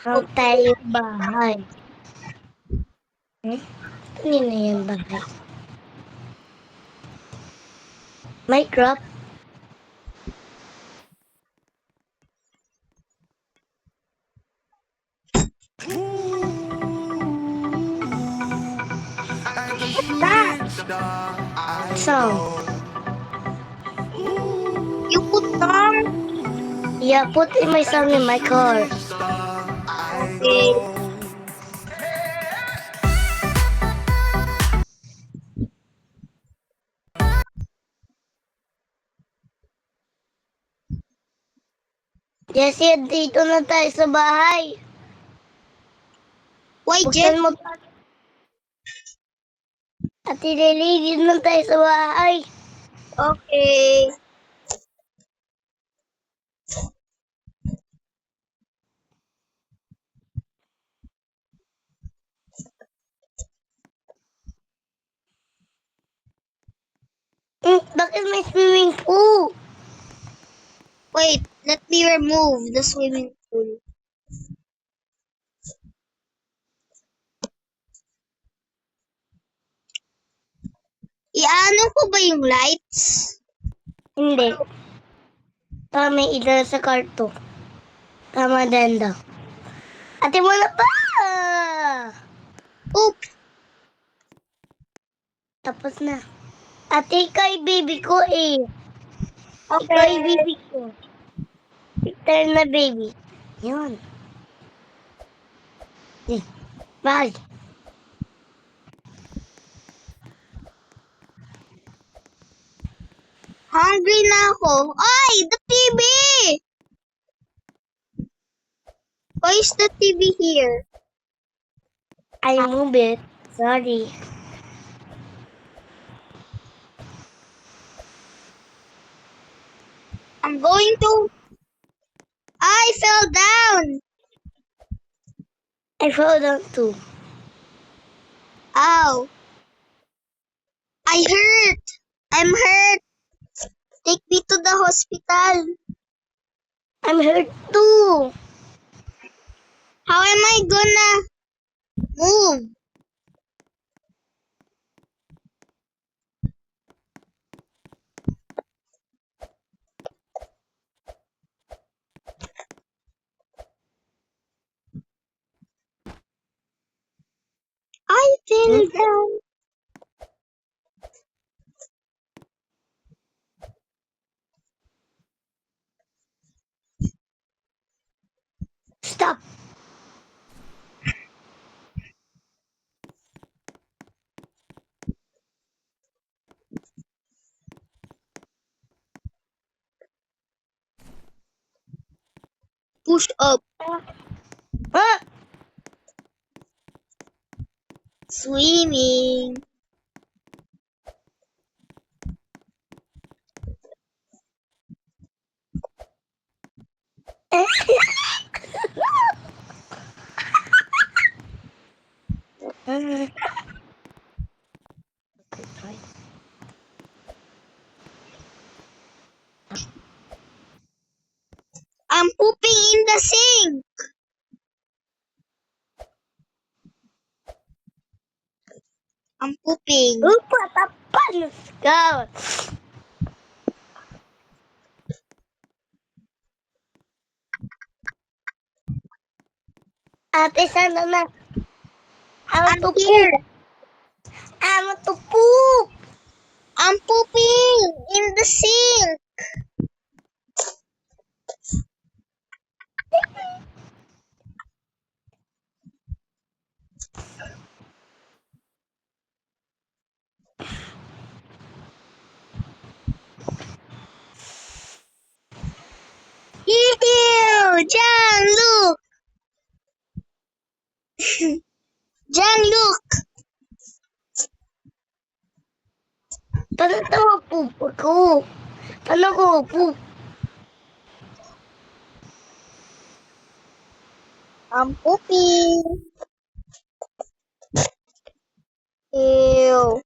Huwag tayo bahay. Kanina yan bahay. Minecraft? Song. You put song? Yeah, put in my song in my car. Okay. Yes, yan. Dito na tayo sa bahay. Why, Buksan Jet? mo. Ate Lily, dito na tayo sa bahay. Okay. Bakit may swimming pool? Wait, let me remove the swimming pool. Iano ko ba yung lights? Hindi. May ilaw sa karto. Tama danda. Ate mo na pa! Oop! Tapos na. Ate, kay baby ko eh. Okay. Ikaw yung baby ko. Victor na baby. Yun. Bye. Hungry na ako. Ay, the TV! Why is the TV here? I move it. Sorry. I'm going to... I fell down! I fell down too. Ow. I hurt! I'm hurt! Take me to the hospital. I'm hurt too. How am I gonna move? I fell down. Stop. Push up. Ah! Swimming. I'm pooping in the sink. I'm pooping. Tapan. Let's go. Ate, sana na. I want I'm to here. poop. I want to poop. I'm pooping in the sink. Ew! John, look! John, look! Paano ito poop ako? Paano ko poop? I'm pooping. Ew.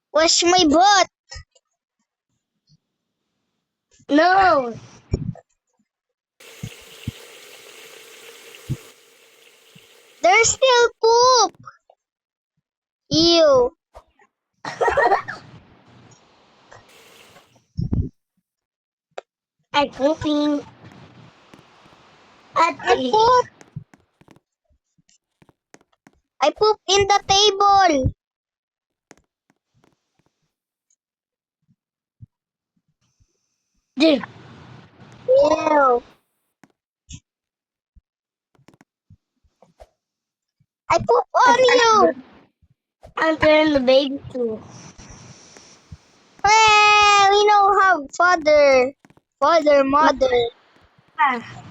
Wash my butt. No. There's still poop. Ew. I'm pooping. I Ate. poop. I poop in the table. Dude. Ew. I poop on you. I'm turning the baby too. Well, we know how father, mother. Ah.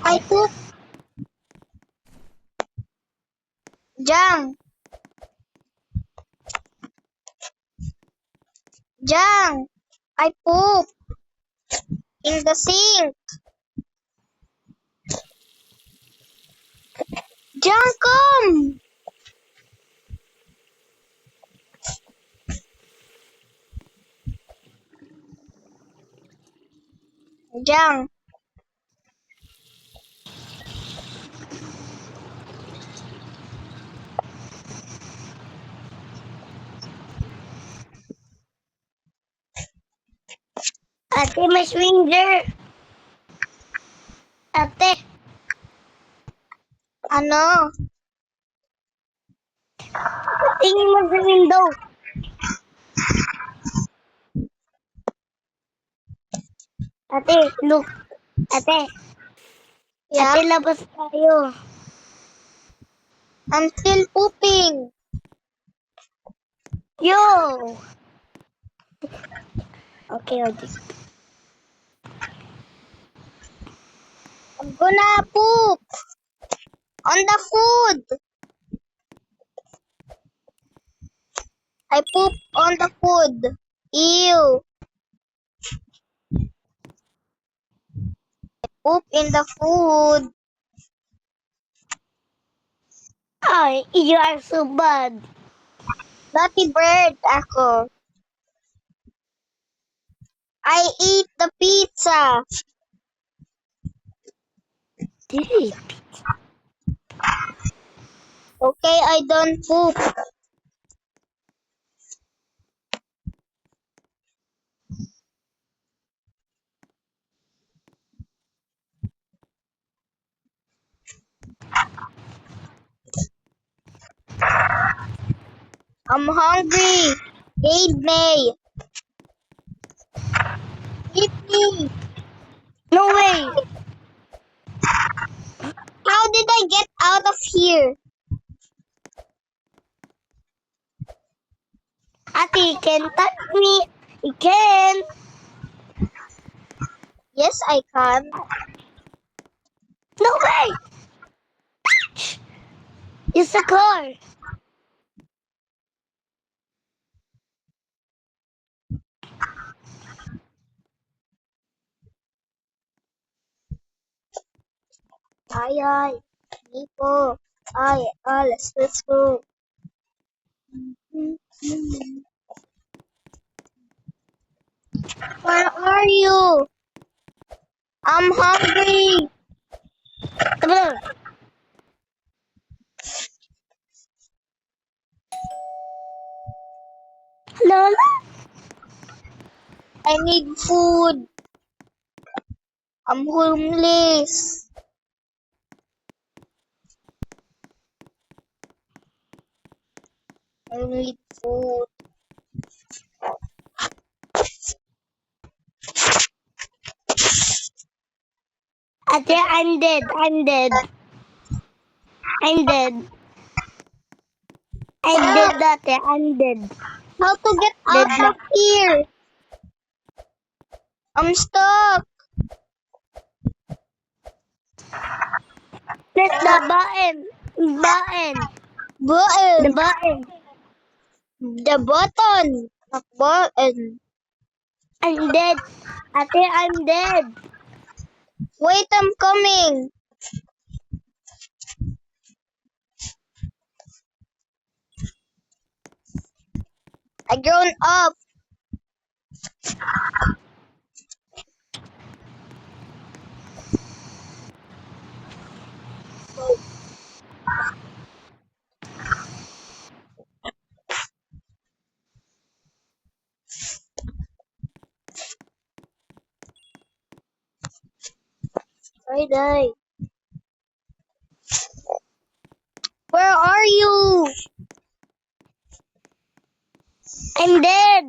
I poop. Jang. Jang. I poop in the sink. Jang, come. Jang. Ate, may swinger. Ate. Ano? Tingin mo sa window. Ate, look. Ate. Yeah. Ate, labas tayo. I'm still pooping. Yo. Okay, okay. I'm gonna poop on the food. I poop on the food. Ew. Poop in the food. Ay, you are so bad. Naughty bird ako. I eat the pizza. Dude. Okay, I don't poop. I'm hungry. Feed me. Feed me. No way. How did I get out of here? Ate, you can touch me. You can. Yes, I can. No way. It's a car. Ay, ay. Nico. Ay, let's go. Where are you? I'm hungry. Come Lola? I need food. I'm homeless. I need food. Ate, I'm dead. I'm dead. I'm dead. I'm dead, ate. I'm dead. How to get Dead out na. of here? I'm stuck. Press the button. Button. The Button. button. The button. Not button. I'm dead. Ate, I'm dead. Wait, I'm coming. I grown up. Friday. Where are you? I'm dead.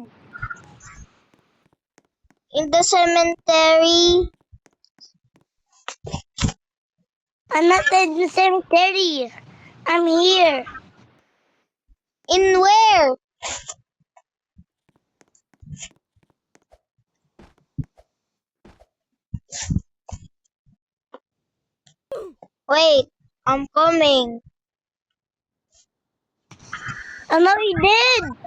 In the cemetery. I'm not in the cemetery. I'm here. In where? Wait, I'm coming. I'm already dead.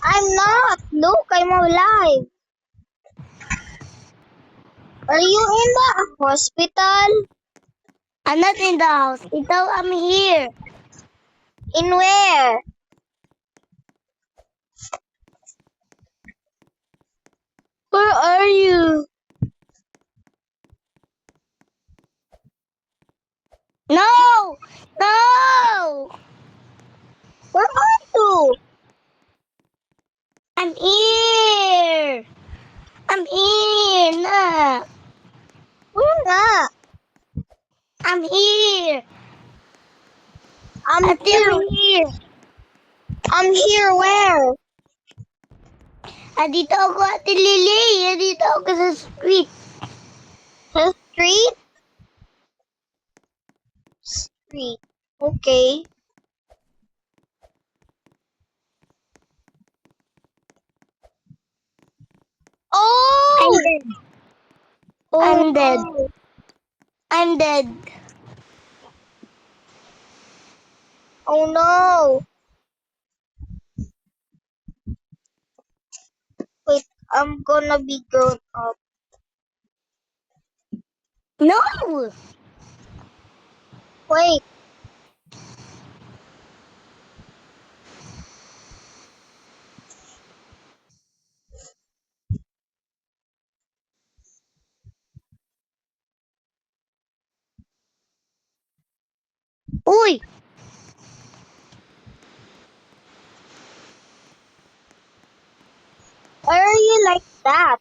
I'm not. Look, I'm alive. Are you in the hospital? I'm not in the hospital. I'm here. In where? Where are you? No! No! Where are you? I'm here. I'm here. Nah. Where nga? I'm here. I'm Ate, here. I'm here. I'm here where? Dito ako, Ate Lily. Dito ako sa street. Sa street? Street. Okay. I'm Oh! dead. Oh I'm dead. no. I'm dead. Oh no. Wait, I'm gonna be grown up. No! Wait, Uy! why are you like that?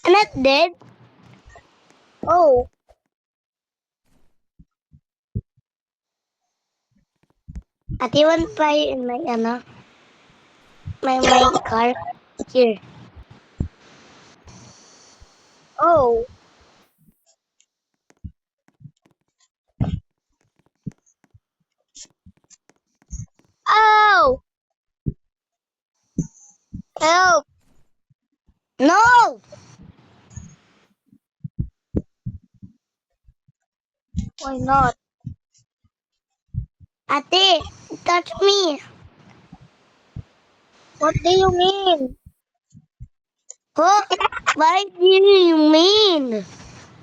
I'm not dead. Oh, Ate, you want to buy in my, my car? Here. oh. Oh! Help! No! Why not? Ate, touch me. What do you mean? Huh? What do you mean?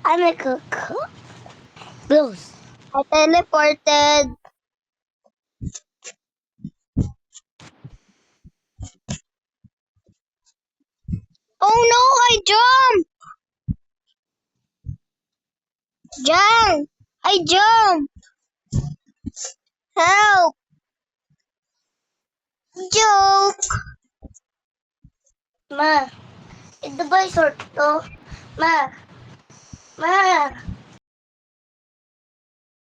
I'm like a close. I teleported. Oh no, I jumped! Jump! I jumped! Help! Joke! Ma, ito ba yung sort to? Ma, ma,